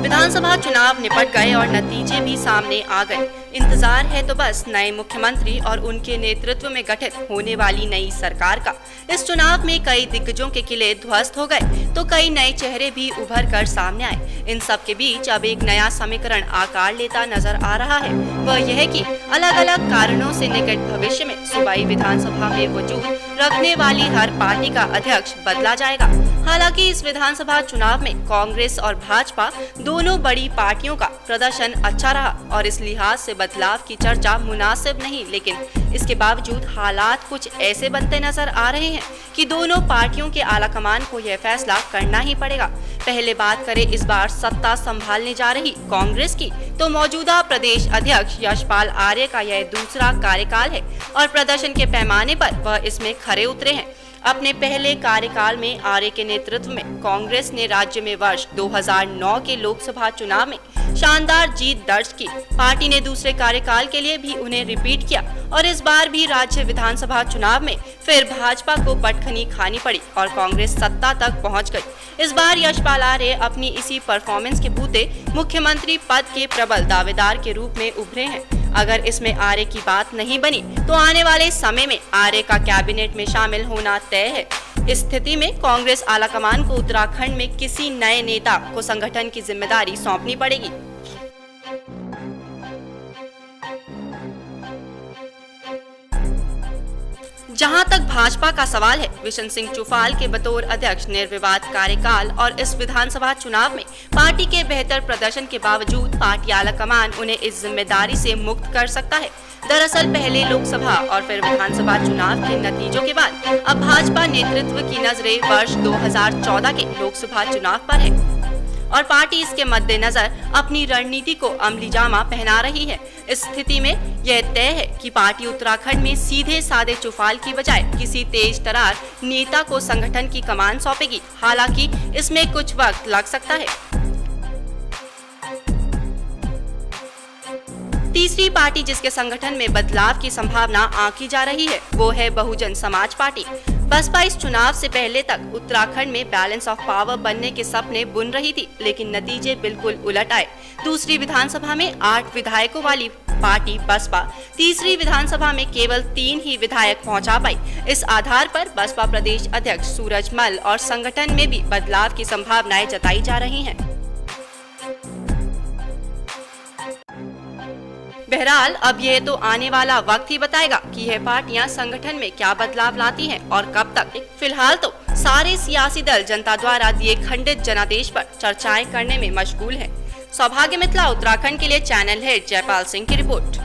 विधानसभा चुनाव निपट गए और नतीजे भी सामने आ गए। इंतजार है तो बस नए मुख्यमंत्री और उनके नेतृत्व में गठित होने वाली नई सरकार का। इस चुनाव में कई दिग्गजों के किले ध्वस्त हो गए तो कई नए चेहरे भी उभर कर सामने आए। इन सब के बीच अब एक नया समीकरण आकार लेता नजर आ रहा है। वह यह कि अलग अलग कारणों से निकट भविष्य में सूबाई विधानसभा में वजूद रखने वाली हर पार्टी का अध्यक्ष बदला जाएगा। हालांकि इस विधानसभा चुनाव में कांग्रेस और भाजपा दोनों बड़ी पार्टियों का प्रदर्शन अच्छा रहा और इस लिहाज से बदलाव की चर्चा मुनासिब नहीं, लेकिन इसके बावजूद हालात कुछ ऐसे बनते नजर आ रहे हैं कि दोनों पार्टियों के आलाकमान को यह फैसला करना ही पड़ेगा। पहले बात करें इस बार सत्ता संभालने जा रही कांग्रेस की, तो मौजूदा प्रदेश अध्यक्ष यशपाल आर्य का यह दूसरा कार्यकाल है और प्रदर्शन के पैमाने पर वह इसमें खरे उतरे हैं। अपने पहले कार्यकाल में आर्य के नेतृत्व में कांग्रेस ने राज्य में वर्ष 2009 के लोकसभा चुनाव में शानदार जीत दर्ज की। पार्टी ने दूसरे कार्यकाल के लिए भी उन्हें रिपीट किया और इस बार भी राज्य विधानसभा चुनाव में फिर भाजपा को पटखनी खानी पड़ी और कांग्रेस सत्ता तक पहुंच गई। इस बार यशपाल आर्य अपनी इसी परफॉर्मेंस के बूते मुख्यमंत्री पद के प्रबल दावेदार के रूप में उभरे हैं। अगर इसमें आर्य की बात नहीं बनी तो आने वाले समय में आर्य का कैबिनेट में शामिल होना तय है। इस स्थिति में कांग्रेस आलाकमान को उत्तराखंड में किसी नए नेता को संगठन की जिम्मेदारी सौंपनी पड़ेगी। जहां तक भाजपा का सवाल है, विशन सिंह चुफाल के बतौर अध्यक्ष निर्विवाद कार्यकाल और इस विधानसभा चुनाव में पार्टी के बेहतर प्रदर्शन के बावजूद पार्टी आलाकमान उन्हें इस जिम्मेदारी से मुक्त कर सकता है। दरअसल पहले लोकसभा और फिर विधानसभा चुनाव के नतीजों के बाद अब भाजपा नेतृत्व की नजरें वर्ष 2014 के लोकसभा चुनाव पर है और पार्टी इसके मद्देनजर अपनी रणनीति को अमली जामा पहना रही है। इस स्थिति में यह तय है कि पार्टी उत्तराखंड में सीधे साधे चुफाल की बजाय किसी तेज तर्रार नेता को संगठन की कमान सौंपेगी। हालांकि इसमें कुछ वक्त लग सकता है। तीसरी पार्टी जिसके संगठन में बदलाव की संभावना आंकी जा रही है वो है बहुजन समाज पार्टी। बसपा इस चुनाव से पहले तक उत्तराखंड में बैलेंस ऑफ पावर बनने के सपने बुन रही थी, लेकिन नतीजे बिल्कुल उलट आए। दूसरी विधानसभा में 8 विधायकों वाली पार्टी बसपा तीसरी विधानसभा में केवल 3 ही विधायक पहुंचा पाई। इस आधार पर बसपा प्रदेश अध्यक्ष सूरजमल और संगठन में भी बदलाव की संभावनाएं जताई जा रही हैं। बहरहाल अब यह तो आने वाला वक्त ही बताएगा कि यह पार्टियां संगठन में क्या बदलाव लाती हैं और कब तक। फिलहाल तो सारे सियासी दल जनता द्वारा दिए खंडित जनादेश पर चर्चाएं करने में मशगूल हैं। सौभाग्य मिथिला उत्तराखंड के लिए चैनल हेड जयपाल सिंह की रिपोर्ट।